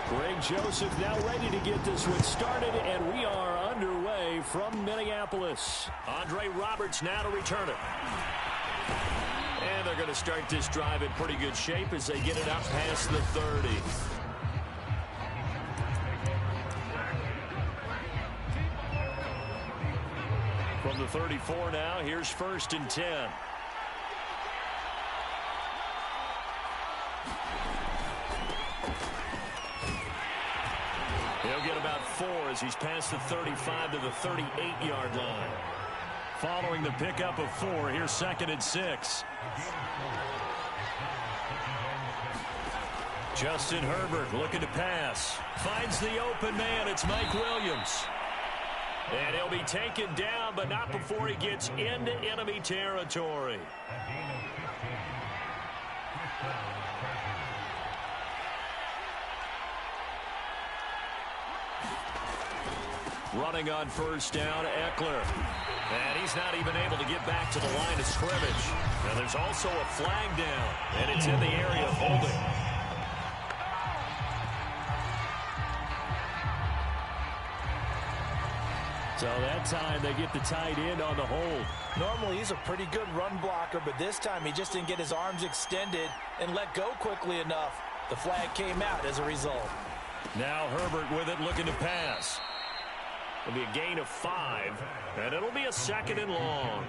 Greg Joseph now ready to get this one started, and we are underway from Minneapolis. Andre Roberts now to return it. And they're going to start this drive in pretty good shape as they get it up past the 30. From the 34 now, here's 1st and 10. He'll get about 4 as he's past the 35 to the 38-yard line. Following the pickup of 4, here's 2nd and 6. Justin Herbert looking to pass. Finds the open man. It's Mike Williams. And he'll be taken down, but not before he gets into enemy territory. Running on 1st down, Eckler. And he's not even able to get back to the line of scrimmage. Now there's also a flag down, and it's in the area of holding. So that time they get the tight end on the hold. Normally he's a pretty good run blocker, but this time he just didn't get his arms extended and let go quickly enough. The flag came out as a result. Now Herbert with it, looking to pass. It'll be a gain of 5, and it'll be a 2nd and long.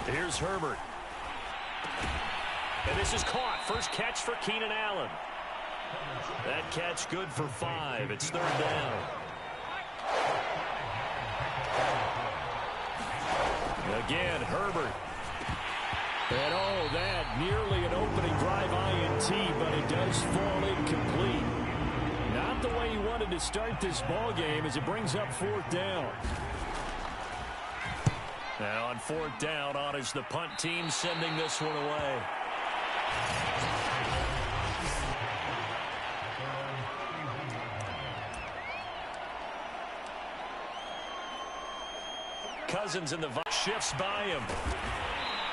Here's Herbert. And this is caught. First catch for Keenan Allen. That catch good for 5. It's 3rd down. Again, Herbert. And oh, that nearly an opening drive INT, but it does fall incomplete. Not the way he wanted to start this ball game as it brings up 4th down. Now on 4th down, on is the punt team sending this one away. Cousins in the shifts by him.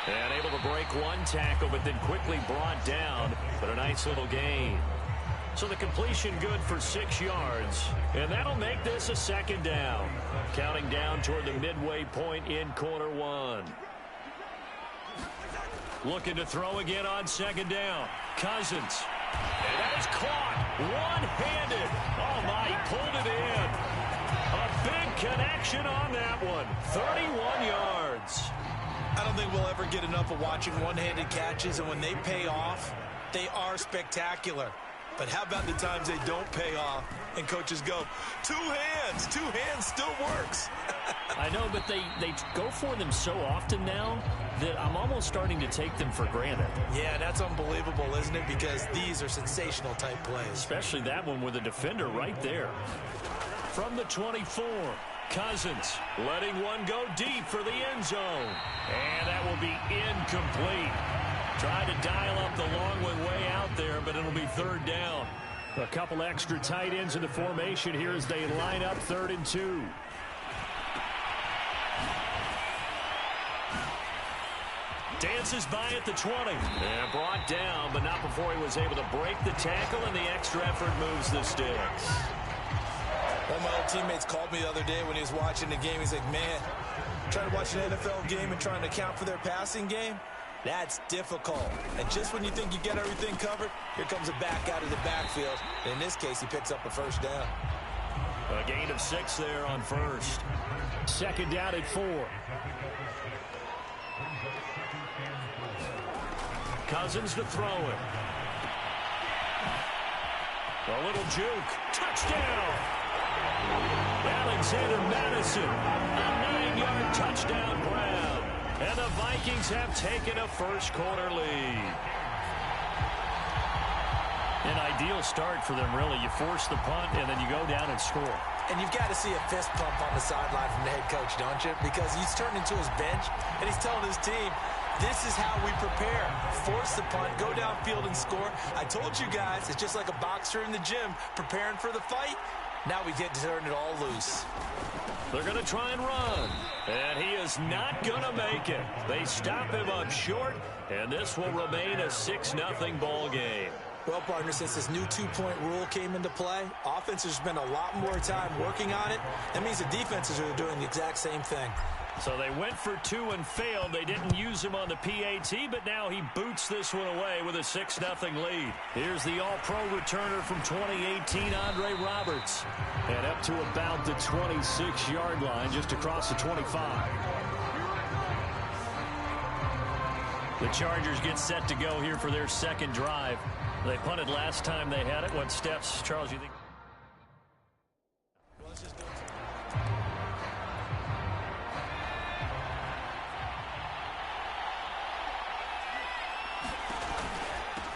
And able to break one tackle, but then quickly brought down. But a nice little gain. So the completion good for 6 yards. And that'll make this a 2nd down. Counting down toward the midway point in quarter 1. Looking to throw again on 2nd down. Cousins. And that is caught. One-handed. Oh, my, he pulled it in. A big connection on that one. 31 yards. I don't think we'll ever get enough of watching one-handed catches, and when they pay off, they are spectacular. But how about the times they don't pay off and coaches go, 2 hands still works. I know, but they go for them so often now that I'm almost starting to take them for granted. Yeah, that's unbelievable, isn't it? Because these are sensational type plays. Especially that one with a defender right there. From the 24, Cousins letting one go deep for the end zone. And that will be incomplete. Tried to dial up the long way out there, but it'll be 3rd down. A couple extra tight ends in the formation here as they line up 3rd and 2. Dances by at the 20. And brought down, but not before he was able to break the tackle, and the extra effort moves the sticks. One of my old teammates called me the other day when he was watching the game. He's like, man, trying to watch an NFL game and trying to account for their passing game? That's difficult. And just when you think you get everything covered, here comes a back out of the backfield. And in this case, he picks up a 1st down. A gain of 6 there on 1st. 2nd down at 4. Cousins to throw it. A little juke. Touchdown! Alexander Madison. A 9-yard touchdown grab. And the Vikings have taken a first-quarter lead. An ideal start for them, really. You force the punt, and then you go down and score. And you've got to see a fist pump on the sideline from the head coach, don't you? Because he's turned into his bench, and he's telling his team, this is how we prepare. Force the punt, go downfield and score. I told you guys, it's just like a boxer in the gym preparing for the fight. Now we get to turn it all loose. They're going to try and run. And he is not going to make it. They stop him up short, and this will remain a 6-0 ball game. Well, partner, since this new two-point rule came into play, offenses spend a lot more time working on it. That means the defenses are doing the exact same thing. So they went for two and failed. They didn't use him on the PAT, but now he boots this one away with a 6-0 lead. Here's the all-pro returner from 2018, Andre Roberts. And up to about the 26-yard line, just across the 25. The Chargers get set to go here for their second drive. They punted last time they had it. What steps, Charles, you think?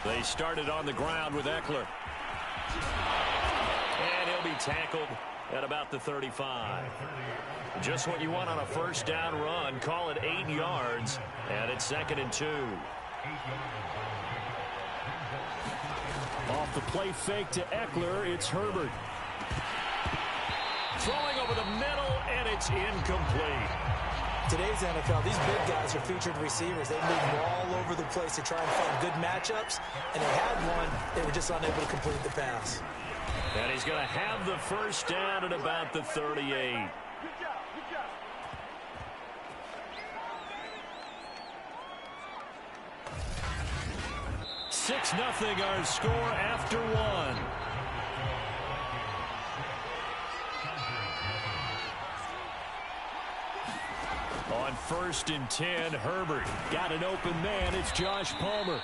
They started on the ground with Eckler. And he'll be tackled at about the 35. Just what you want on a first down run. Call it 8 yards. And it's 2nd and 2. Off the play fake to Eckler, it's Herbert. Throwing over the middle, and it's incomplete. Today's NFL, these big guys are featured receivers. They move all over the place to try and find good matchups, and they had one. They were just unable to complete the pass. And he's going to have the first down at about the 38. 6-0 our score after one. On 1st and 10, Herbert got an open man. It's Josh Palmer.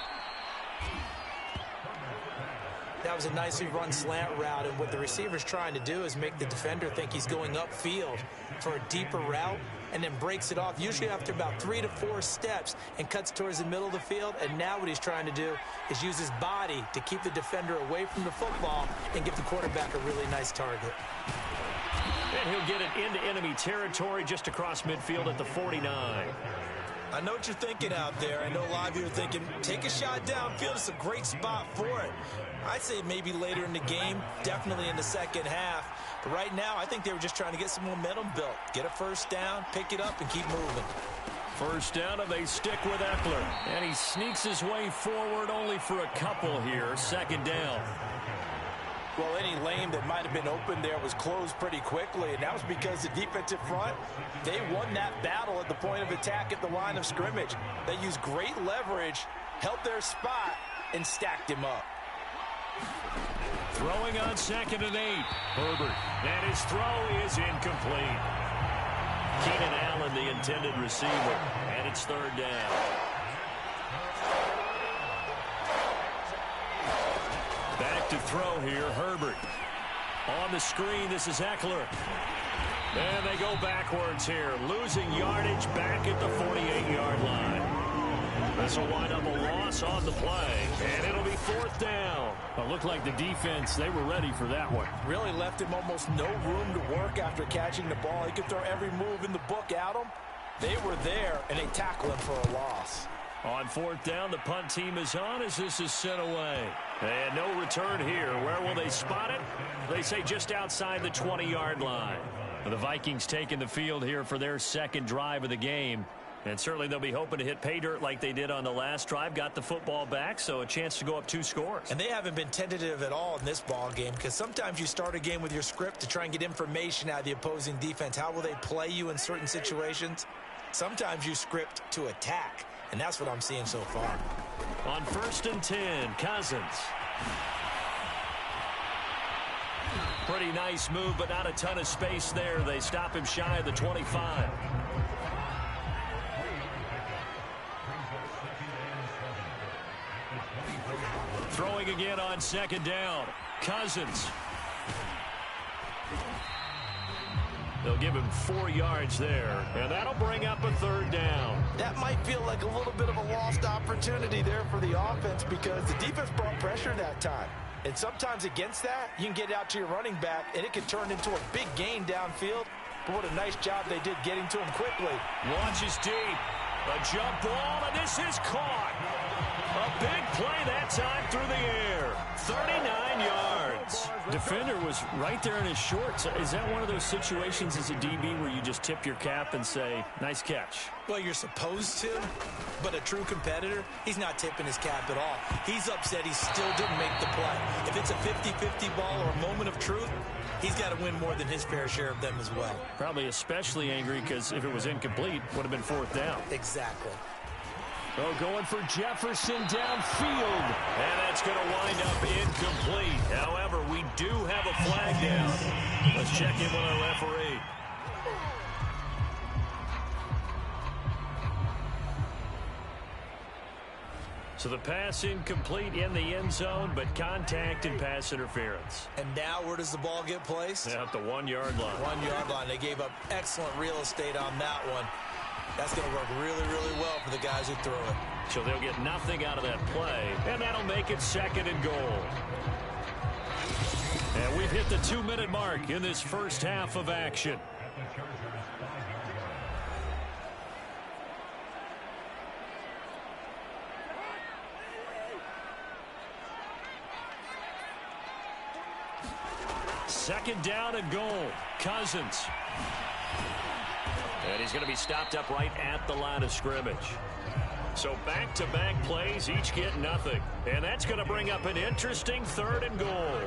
That was a nicely run slant route, and what the receiver's trying to do is make the defender think he's going upfield for a deeper route, and then breaks it off, usually after about 3 to 4 steps, and cuts towards the middle of the field. And now what he's trying to do is use his body to keep the defender away from the football and give the quarterback a really nice target. And he'll get it into enemy territory just across midfield at the 49. I know what you're thinking out there. I know a lot of you are thinking, take a shot downfield. It's a great spot for it. I'd say maybe later in the game, definitely in the second half. But right now, I think they were just trying to get some momentum built. Get a first down, pick it up, and keep moving. First down, and they stick with Eckler. And he sneaks his way forward only for a couple here. 2nd down. Well, any lane that might have been open there was closed pretty quickly, and that was because the defensive front, they won that battle at the point of attack at the line of scrimmage. They used great leverage, held their spot, and stacked him up. Throwing on 2nd and 8. Herbert. And his throw is incomplete. Keenan Allen, the intended receiver, and it's 3rd down. Back to throw here, Herbert. On the screen, this is Eckler. And they go backwards here, losing yardage back at the 48-yard line. This will wind up a loss on the play, and it'll be 4th down. Well, it looked like the defense, they were ready for that one. Really left him almost no room to work after catching the ball. He could throw every move in the book at him. They were there, and they tackled him for a loss. On 4th down, the punt team is on as this is sent away. And no return here. Where will they spot it? They say just outside the 20-yard line. The Vikings taking the field here for their second drive of the game. And certainly they'll be hoping to hit pay dirt like they did on the last drive. Got the football back, so a chance to go up 2 scores. And they haven't been tentative at all in this ball game, because sometimes you start a game with your script to try and get information out of the opposing defense. How will they play you in certain situations? Sometimes you script to attack, and that's what I'm seeing so far. On 1st and 10, Cousins. Pretty nice move, but not a ton of space there. They stop him shy of the 25. Throwing again on 2nd down. Cousins. They'll give him 4 yards there, and that'll bring up a 3rd down. That might feel like a little bit of a lost opportunity there for the offense, because the defense brought pressure that time. And sometimes against that, you can get out to your running back, and it can turn into a big gain downfield. But what a nice job they did getting to him quickly. Launches deep. A jump ball, and this is caught. A big play that time through the air. 39 yards. Defender was right there in his shorts. Is that one of those situations as a DB where you just tip your cap and say, nice catch? Well, you're supposed to, but a true competitor, he's not tipping his cap at all. He's upset he still didn't make the play. If it's a 50-50 ball or a moment of truth, he's got to win more than his fair share of them as well. Probably especially angry because if it was incomplete, would have been fourth down. Exactly. Oh, going for Jefferson downfield. And that's going to wind up incomplete. However, we do have a flag down. Let's check in with our referee. So the pass incomplete in the end zone, but contact and pass interference. And now where does the ball get placed? At the 1 yard line. 1 yard line. They gave up excellent real estate on that one. That's going to work really, really well for the guys who throw it. So they'll get nothing out of that play, and that'll make it 2nd and goal. And we've hit the 2-minute mark in this first half of action. Second down and goal. Cousins. And he's going to be stopped up right at the line of scrimmage. So back-to-back plays, each get nothing. And that's going to bring up an interesting 3rd and goal.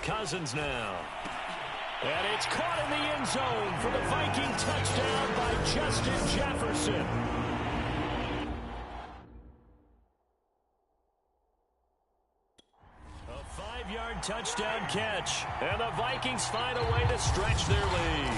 Cousins now. And it's caught in the end zone for the Viking touchdown by Justin Jefferson. Touchdown catch, and the Vikings find a way to stretch their lead.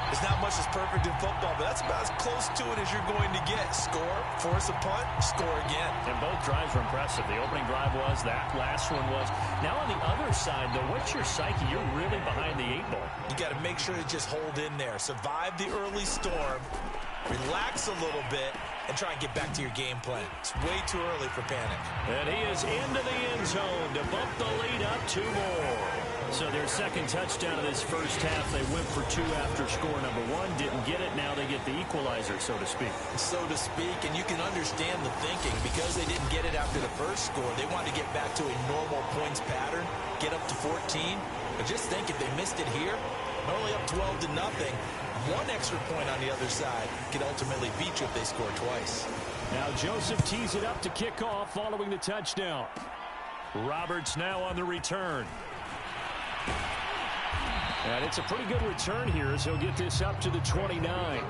There's not much that's perfect in football, but that's about as close to it as you're going to get. Score, force a punt, score again. And both drives were impressive. The opening drive was, that last one was. Now on the other side, though, what's your psyche? You're really behind the 8 ball. You got to make sure to just hold in there. Survive the early storm, relax a little bit, and try and get back to your game plan. It's way too early for panic. And he is into the end zone to bump the lead up 2 more. So their second touchdown of this first half, they went for 2 after score number 1. Didn't get it. Now they get the equalizer, so to speak. So to speak, and you can understand the thinking. Because they didn't get it after the first score, they wanted to get back to a normal points pattern, get up to 14. But just think, if they missed it here, they're only up 12-0. 1 extra point on the other side can ultimately beat you if they score twice. Now Joseph tees it up to kick off following the touchdown. Roberts now on the return. And it's a pretty good return here as he'll get this up to the 29.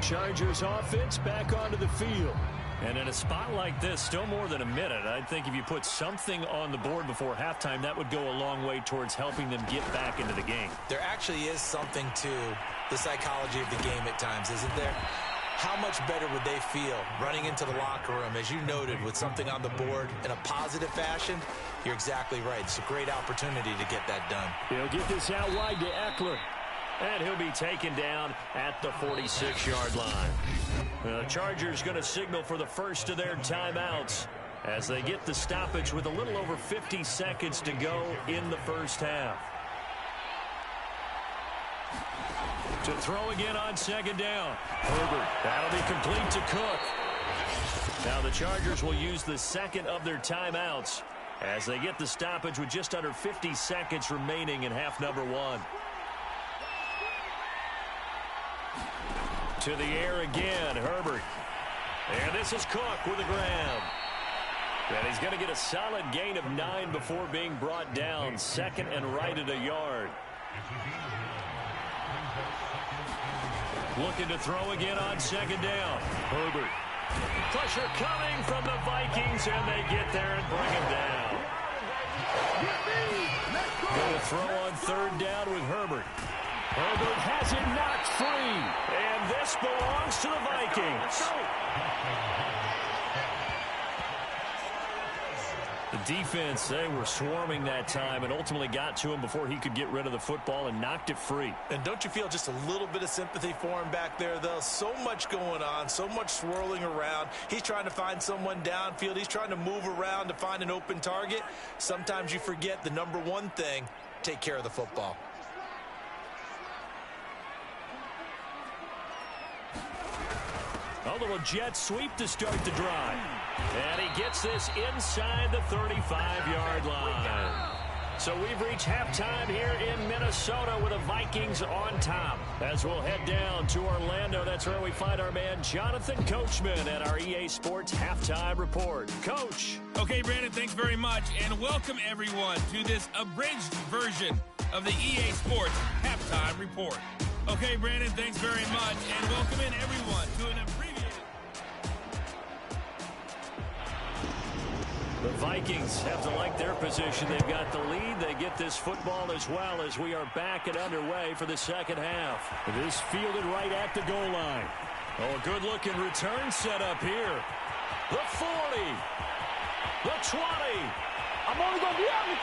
Chargers offense back onto the field. And in a spot like this, still more than a minute, I think if you put something on the board before halftime, that would go a long way towards helping them get back into the game. There actually is something to the psychology of the game at times, isn't there? How much better would they feel running into the locker room, as you noted, with something on the board in a positive fashion? You're exactly right. It's a great opportunity to get that done. He'll get this out wide to Eckler. And he'll be taken down at the 46-yard line. The Chargers going to signal for the first of their timeouts as they get the stoppage with a little over 50 seconds to go in the first half. To throw again on second down. Herbert, that'll be complete to Cook. Now the Chargers will use the second of their timeouts as they get the stoppage with just under 50 seconds remaining in half number 1. To the air again, Herbert. And this is Cook with a grab. And he's going to get a solid gain of 9 before being brought down. 2nd and right at a yard. Looking to throw again on second down. Herbert. Pressure coming from the Vikings, and they get there and bring him down. Going to throw on 3rd down with Herbert. Herbert has it knocked free, and this belongs to the Vikings. The defense, they were swarming that time and ultimately got to him before he could get rid of the football and knocked it free. And don't you feel just a little bit of sympathy for him back there, though? So much going on, so much swirling around. He's trying to find someone downfield. He's trying to move around to find an open target. Sometimes you forget the number one thing, take care of the football. A little jet sweep to start the drive. And he gets this inside the 35-yard line. So we've reached halftime here in Minnesota with the Vikings on top. As we'll head down to Orlando, that's where we find our man Jonathan Coachman at our EA Sports Halftime Report. Coach. Okay, Brandon, thanks very much. And welcome, everyone, to this abridged version of the EA Sports Halftime Report. Okay, Brandon, thanks very much. And welcome in, everyone, to an abbreviated... The Vikings have to like their position. They've got the lead. They get this football as well as we are back and underway for the second half. It is fielded right at the goal line. Oh, a good-looking return set up here. The 40. The 20.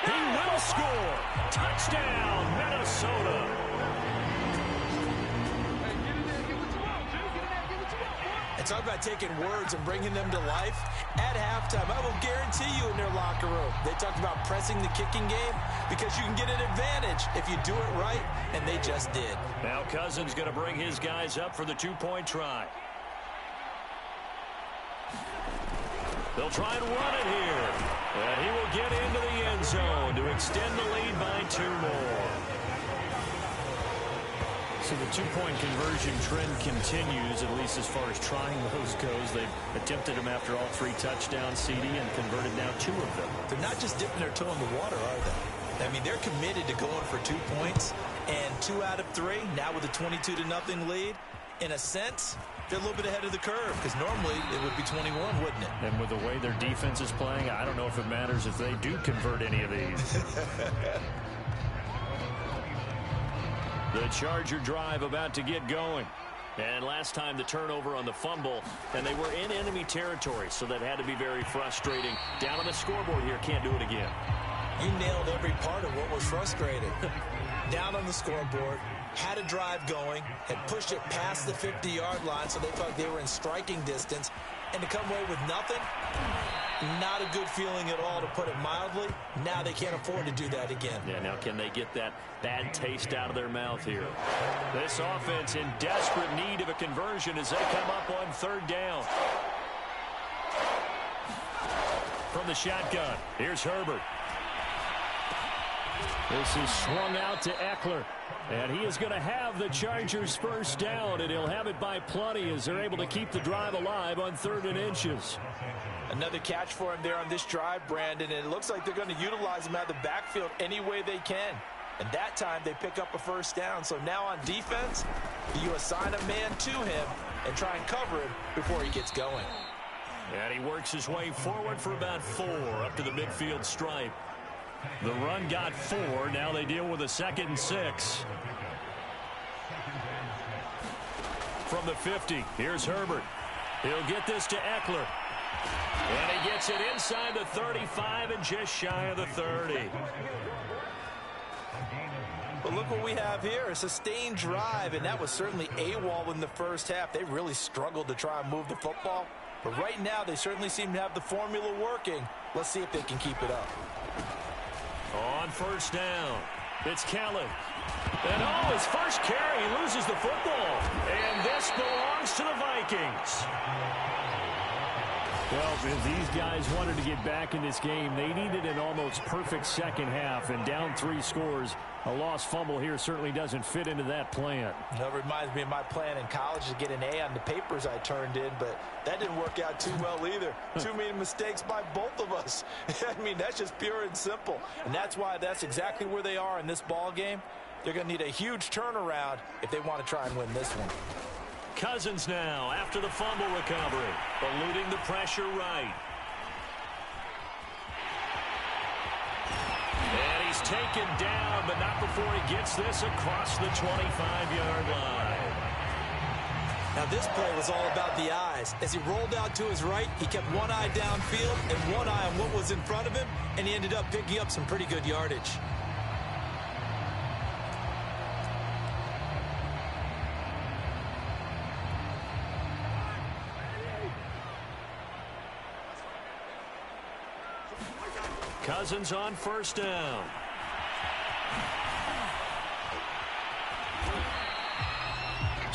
He will score. Touchdown, Minnesota. And talk about taking words and bringing them to life. At halftime, I will guarantee you in their locker room, they talked about pressing the kicking game because you can get an advantage if you do it right, and they just did. Now Cousins going to bring his guys up for the two-point try. They'll try and run it here. And he will get into the end zone to extend the lead by 2 more. So the two-point conversion trend continues, at least as far as trying those goes. They've attempted them after all 3 touchdowns, CD, and converted now 2 of them. They're not just dipping their toe in the water, are they? I mean, they're committed to going for 2 points, and 2 out of 3, now with a 22-0 lead. In a sense, they're a little bit ahead of the curve, because normally it would be 21, wouldn't it? And with the way their defense is playing, I don't know if it matters if they do convert any of these. The Charger drive about to get going. And last time the turnover on the fumble, and they were in enemy territory, so that had to be very frustrating. Down on the scoreboard here, can't do it again. You nailed every part of what was frustrating. Down on the scoreboard, had a drive going, had pushed it past the 50-yard line, so they thought they were in striking distance, and to come away with nothing, not a good feeling at all, to put it mildly. Now they can't afford to do that again. Yeah, now can they get that bad taste out of their mouth here? This offense in desperate need of a conversion as they come up on 3rd down. From the shotgun, here's Herbert. This is swung out to Eckler. And he is going to have the Chargers first down, and he'll have it by plenty as they're able to keep the drive alive on 3rd and inches. Another catch for him there on this drive, Brandon, and it looks like they're going to utilize him out of the backfield any way they can. And that time they pick up a first down. So now on defense, you assign a man to him and try and cover him before he gets going. And he works his way forward for about 4 up to the midfield stripe. The run got 4. Now they deal with a 2nd and 6. From the 50, here's Herbert. He'll get this to Eckler. And he gets it inside the 35 and just shy of the 30. But look what we have here, a sustained drive, and that was certainly AWOL in the first half. They really struggled to try and move the football. But right now, they certainly seem to have the formula working. Let's see if they can keep it up. On 1st down, it's Kelly. And oh, his first carry, he loses the football. And this belongs to the Vikings. Well, if these guys wanted to get back in this game, they needed an almost perfect second half, and down 3 scores. A lost fumble here certainly doesn't fit into that plan. That reminds me of my plan in college to get an A on the papers I turned in, but that didn't work out too well either. Too many mistakes by both of us. I mean, that's just pure and simple. And that's why that's exactly where they are in this ball game. They're going to need a huge turnaround if they want to try and win this one. Cousins now after the fumble recovery, eluding the pressure right. And he's taken down, but not before he gets this across the 25-yard line. Now this play was all about the eyes. As he rolled out to his right, he kept one eye downfield and one eye on what was in front of him, and he ended up picking up some pretty good yardage. Cousins on 1st down.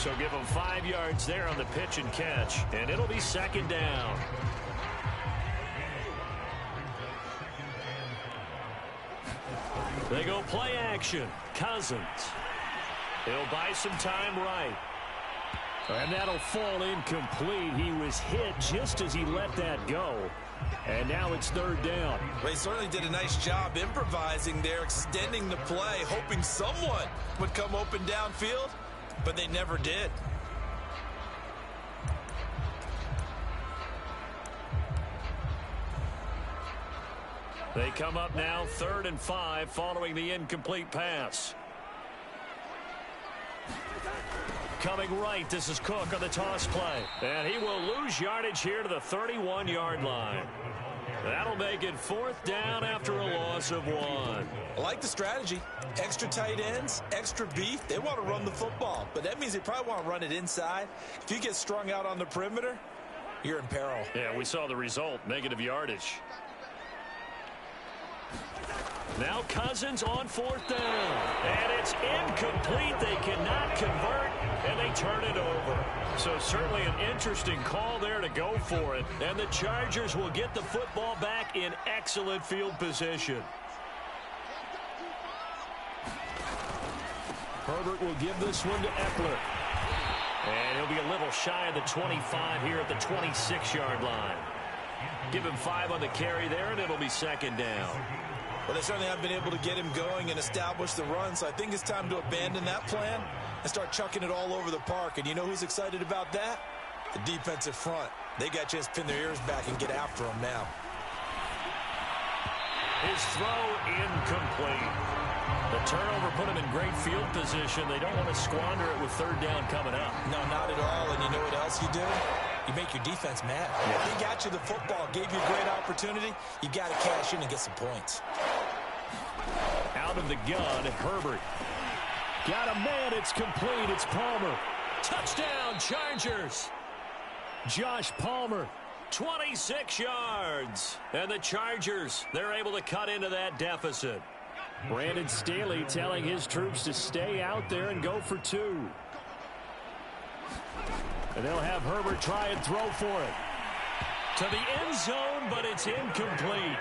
So give him 5 yards there on the pitch and catch, and it'll be second down. They go play action. Cousins. He'll buy some time right. And that'll fall incomplete. He was hit just as he let that go. And now it's third down. Well, he certainly did a nice job improvising there, extending the play, hoping someone would come open downfield, but they never did. They come up now 3rd and 5 following the incomplete pass. Coming right, this is Cook on the toss play. And he will lose yardage here to the 31-yard line. That'll make it 4th down after a loss of 1. I like the strategy. Extra tight ends, extra beef. They want to run the football, but that means they probably want to run it inside. If you get strung out on the perimeter, you're in peril. Yeah, we saw the result, negative yardage. Now Cousins on 4th down. And it's incomplete. They cannot convert, and they turn it over. So certainly an interesting call there to go for it. And the Chargers will get the football back in excellent field position. Herbert will give this one to Eckler. And he'll be a little shy of the 25 here at the 26-yard line. Give him 5 on the carry there, and it'll be second down. Well, they certainly haven't been able to get him going and establish the run, so I think it's time to abandon that plan and start chucking it all over the park. And you know who's excited about that? The defensive front. They got a chance to pin their ears back and get after him now. His throw incomplete. The turnover put him in great field position. They don't want to squander it with 3rd down coming up. No, not at all. And you know what else you do? You make your defense mad. Yeah. They got you the football, gave you a great opportunity. You got to cash in and get some points. Out of the gun, Herbert. Got a man. It's complete. It's Palmer. Touchdown, Chargers. Josh Palmer, 26 yards. And the Chargers, they're able to cut into that deficit. Brandon Staley telling his troops to stay out there and go for 2. And they'll have Herbert try and throw for it. To the end zone, but it's incomplete.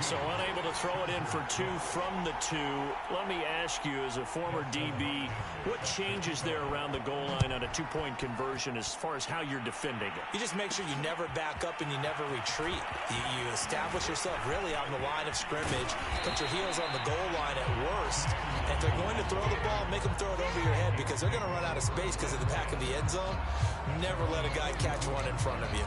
So unable to throw it in for 2 from the 2. Let me ask you, as a former DB, what changes there around the goal line on a 2-point conversion as far as how you're defending it? You just make sure you never back up and you never retreat. You establish yourself really on the line of scrimmage, put your heels on the goal line at worst. And if they're going to throw the ball, make them throw it over your head because they're going to run out of space because of the back of the end zone. Never let a guy catch one in front of you.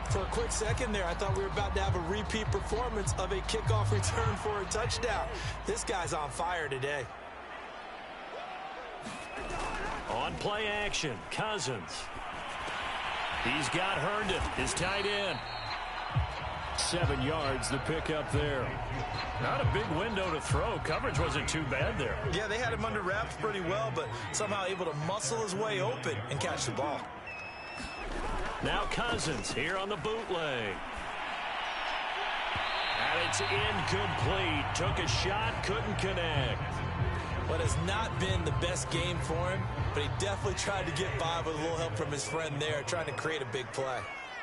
For a quick second there, I thought we were about to have a repeat performance of a kickoff return for a touchdown. This guy's on fire today. On play action, Cousins. He's got Herndon, his tight end. 7 yards, the pickup there. Not a big window to throw. Coverage wasn't too bad there. Yeah, they had him under wraps pretty well, but somehow able to muscle his way open and catch the ball. Now Cousins here on the bootleg. And it's incomplete. Took a shot, couldn't connect. What has not been the best game for him, but he definitely tried to get by with a little help from his friend there, trying to create a big play.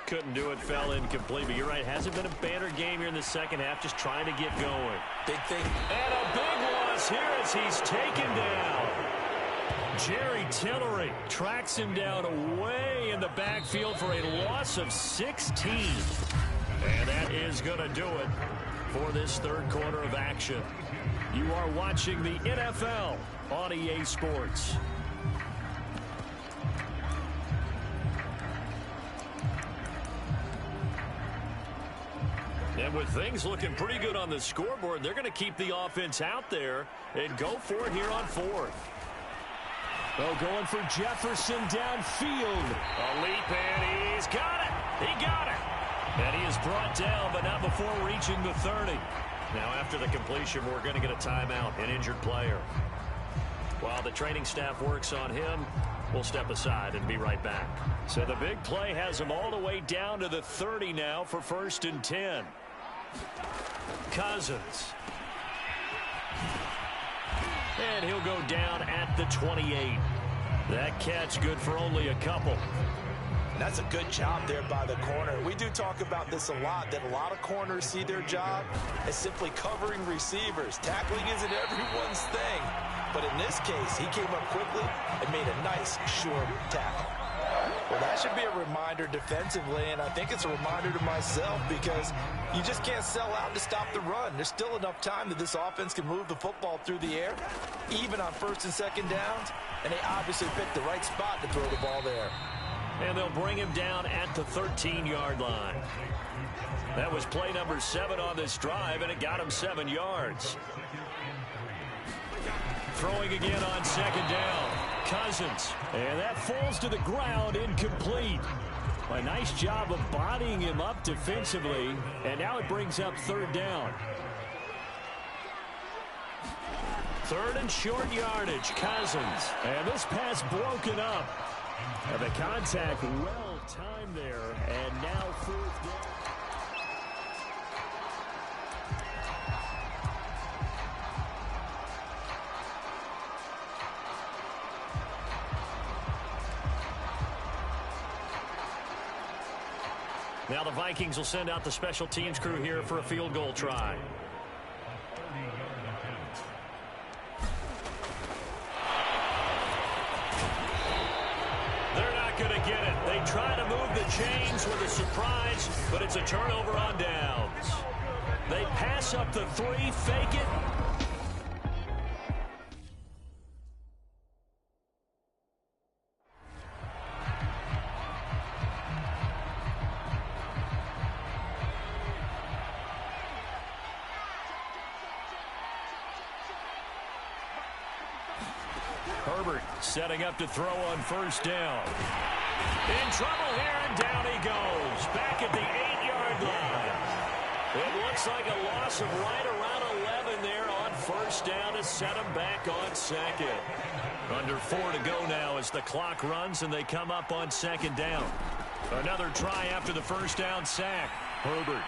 Couldn't do it, fell incomplete. But you're right, hasn't been a banner game here in the second half, just trying to get going. Big thing. And a big loss here as he's taken down. Jerry Tillery tracks him down away in the backfield for a loss of 16. And that is going to do it for this 3rd quarter of action. You are watching the NFL on EA Sports. And with things looking pretty good on the scoreboard, they're going to keep the offense out there and go for it here on 4th. Oh, going for Jefferson downfield. A leap, and he's got it. He got it. And he is brought down, but not before reaching the 30. Now, after the completion, we're going to get a timeout, an injured player. While the training staff works on him, we'll step aside and be right back. So the big play has him all the way down to the 30 now for 1st and 10. And he'll go down at the 28. That catch good for only a couple. And that's a good job there by the corner. We do talk about this a lot, that a lot of corners see their job as simply covering receivers. Tackling isn't everyone's thing. But in this case, he came up quickly and made a nice, short tackle. Well, that should be a reminder defensively, and I think it's a reminder to myself because you just can't sell out to stop the run. There's still enough time that this offense can move the football through the air, even on first and second downs, and they obviously picked the right spot to throw the ball there. And they'll bring him down at the 13-yard line. That was play number 7 on this drive, and it got him 7 yards. Throwing again on second down. Cousins. And that falls to the ground, incomplete. A nice job of bodying him up defensively, and now it brings up third down. Third and short yardage, Cousins. And this pass broken up. And the contact well timed there, and now fourth down. Now the Vikings will send out the special teams crew here for a field goal try. They're not going to get it. They try to move the chains with a surprise, but it's a turnover on downs. They pass up the 3, fake it. Herbert setting up to throw on first down. In trouble here, and down he goes. Back at the 8-yard line. It looks like a loss of right around 11 there on first down to set him back on second. Under 4 to go now as the clock runs and they come up on second down. Another try after the first down sack. Herbert.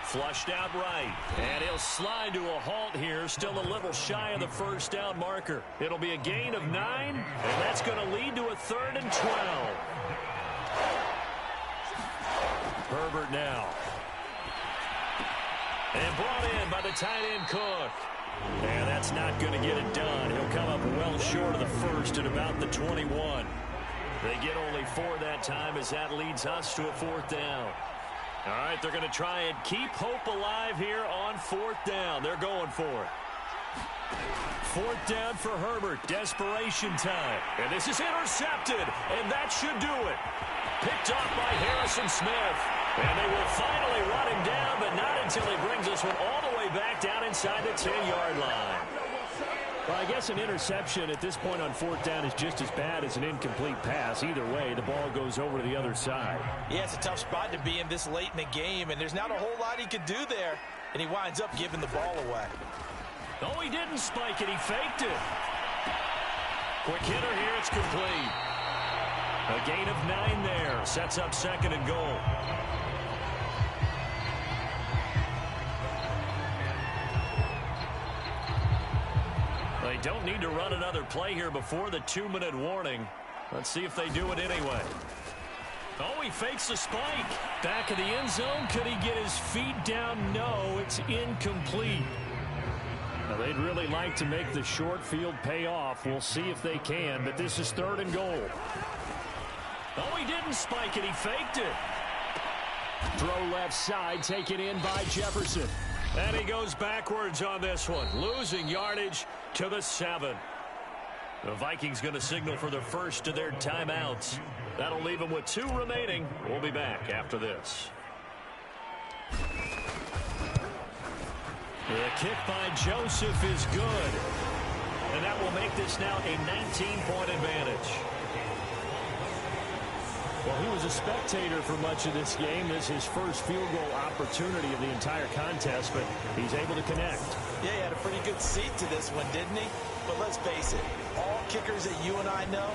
Flushed out right, and he'll slide to a halt here, still a little shy of the first down marker. It'll be a gain of 9, and that's going to lead to a 3rd and 12. Herbert now. And brought in by the tight end Cook. And that's not going to get it done. He'll come up well short of the first at about the 21. They get only 4 that time as that leads us to a 4th down. All right, they're going to try and keep hope alive here on 4th down. They're going for it. 4th down for Herbert. Desperation time. And this is intercepted, and that should do it. Picked off by Harrison Smith. And they will finally run him down, but not until he brings this one all the way back down inside the 10-yard line. Well, I guess an interception at this point on 4th down is just as bad as an incomplete pass. Either way, the ball goes over to the other side. Yeah, it's a tough spot to be in this late in the game, and there's not a whole lot he could do there, and he winds up giving the ball away. Oh, he didn't spike it. He faked it. Quick hitter here. It's complete. A gain of 9 there. Sets up 2nd and goal. They don't need to run another play here before the 2-minute warning. Let's see if they do it anyway. Oh, he fakes the spike. Back of the end zone. Could he get his feet down? No, it's incomplete. Now, they'd really like to make the short field pay off. We'll see if they can, but this is 3rd and goal. Oh, he didn't spike it. He faked it. Throw left side, taken in by Jefferson. And he goes backwards on this one, losing yardage to the 7. The Vikings going to signal for the first of their timeouts. That'll leave them with 2 remaining. We'll be back after this. The kick by Joseph is good. And that will make this now a 19-point advantage. Well, he was a spectator for much of this game. This is his first field goal opportunity of the entire contest, but he's able to connect. Yeah, he had a pretty good seat to this one, didn't he? But let's face it, all kickers that you and I know,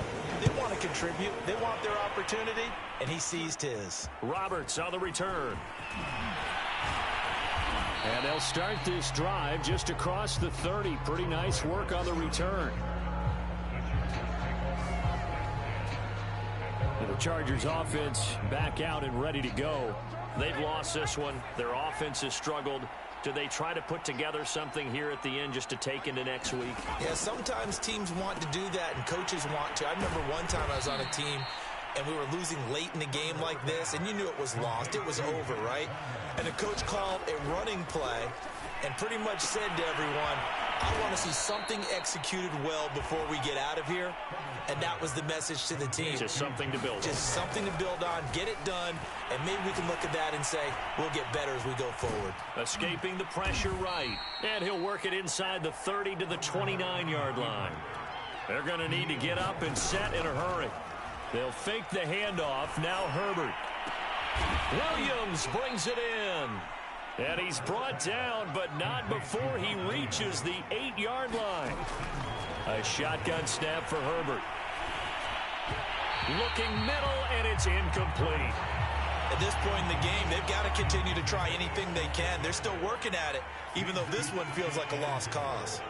they want to contribute. They want their opportunity, and he seized his. Roberts on the return. And they'll start this drive just across the 30. Pretty nice work on the return. And the Chargers offense back out and ready to go. They've lost this one. Their offense has struggled. Do they try to put together something here at the end just to take into next week? Yeah, sometimes teams want to do that and coaches want to. I remember one time I was on a team and we were losing late in the game like this, and you knew it was lost. It was over, right? And the coach called a running play and pretty much said to everyone, I want to see something executed well before we get out of here. And that was the message to the team. Just something to build on. Just something to build on, get it done, and maybe we can look at that and say, we'll get better as we go forward. Escaping the pressure right. And he'll work it inside the 30 to the 29-yard line. They're going to need to get up and set in a hurry. They'll fake the handoff. Now Herbert. Williams brings it in. And he's brought down, but not before he reaches the 8-yard line. A shotgun snap for Herbert. Looking middle, and it's incomplete. At this point in the game, they've got to continue to try anything they can. They're still working at it, even though this one feels like a lost cause.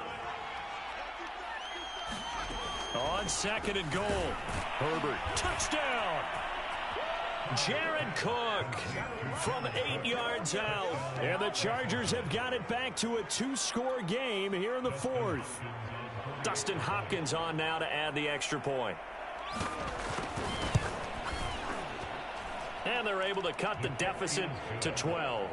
On second and goal, Herbert, touchdown! Jared Cook from 8 yards out. And the Chargers have got it back to a 2-score game here in the fourth. Dustin Hopkins on now to add the extra point. And they're able to cut the deficit to 12.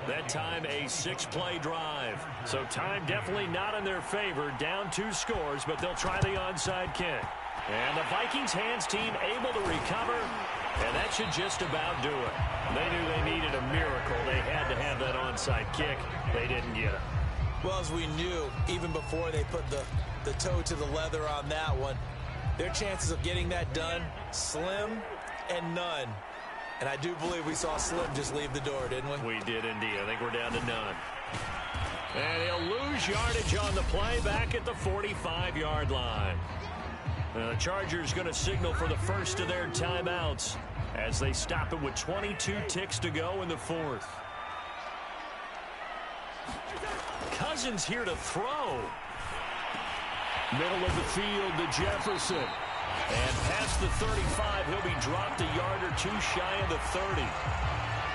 That time a 6-play drive. So time definitely not in their favor. Down 2 scores, but they'll try the onside kick. And the Vikings hands team able to recover, and that should just about do it. They knew they needed a miracle. They had to have that onside kick. They didn't get it. Well, as we knew, even before they put the toe to the leather on that one, their chances of getting that done, slim and none. And I do believe we saw Slim just leave the door, didn't we? We did indeed. I think we're down to none. And he'll lose yardage on the play back at the 45-yard line. The Chargers going to signal for the first of their timeouts as they stop it with 22 ticks to go in the fourth. Cousins here to throw. Middle of the field to Jefferson. And past the 35, he'll be dropped a yard or two shy of the 30.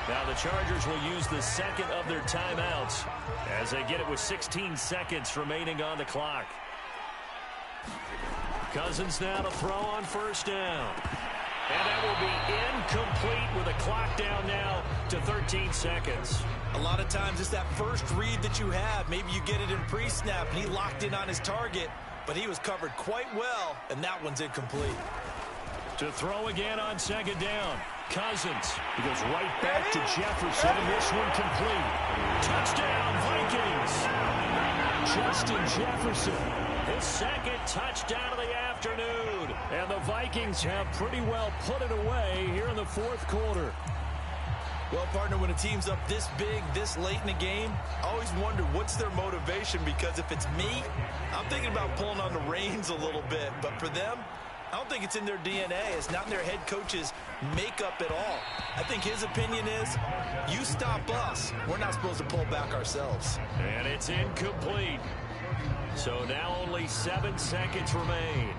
Now the Chargers will use the second of their timeouts as they get it with 16 seconds remaining on the clock. Cousins now to throw on first down. And that will be incomplete with a clock down now to 13 seconds. A lot of times it's that first read that you have. Maybe you get it in pre-snap and he locked in on his target, but he was covered quite well, and that one's incomplete. To throw again on second down. Cousins. He goes right back to Jefferson, and this one complete. Touchdown, Vikings! Justin Jefferson. His second touchdown of the afternoon. And the Vikings have pretty well put it away here in the fourth quarter. Well, partner, when a team's up this big, this late in the game, I always wonder what's their motivation, because if it's me, I'm thinking about pulling on the reins a little bit. But for them, I don't think it's in their DNA. It's not in their head coach's makeup at all. I think his opinion is, you stop us. We're not supposed to pull back ourselves. And it's incomplete. So now only 7 seconds remain.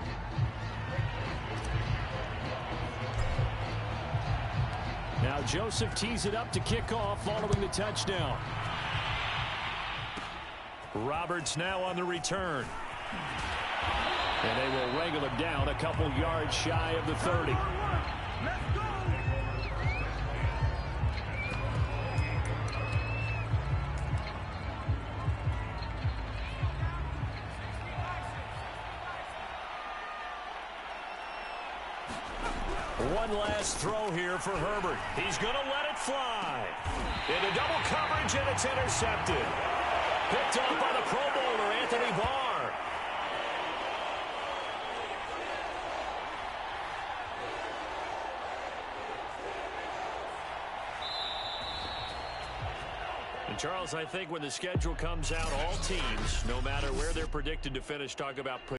Now Joseph tees it up to kick off following the touchdown. Roberts now on the return. And they will wrangle him down a couple yards shy of the 30. One last throw here for Herbert. He's going to let it fly. Into double coverage, and it's intercepted. Picked up by the Pro Bowler, Anthony Barr. And Charles, I think when the schedule comes out, all teams, no matter where they're predicted to finish, talk about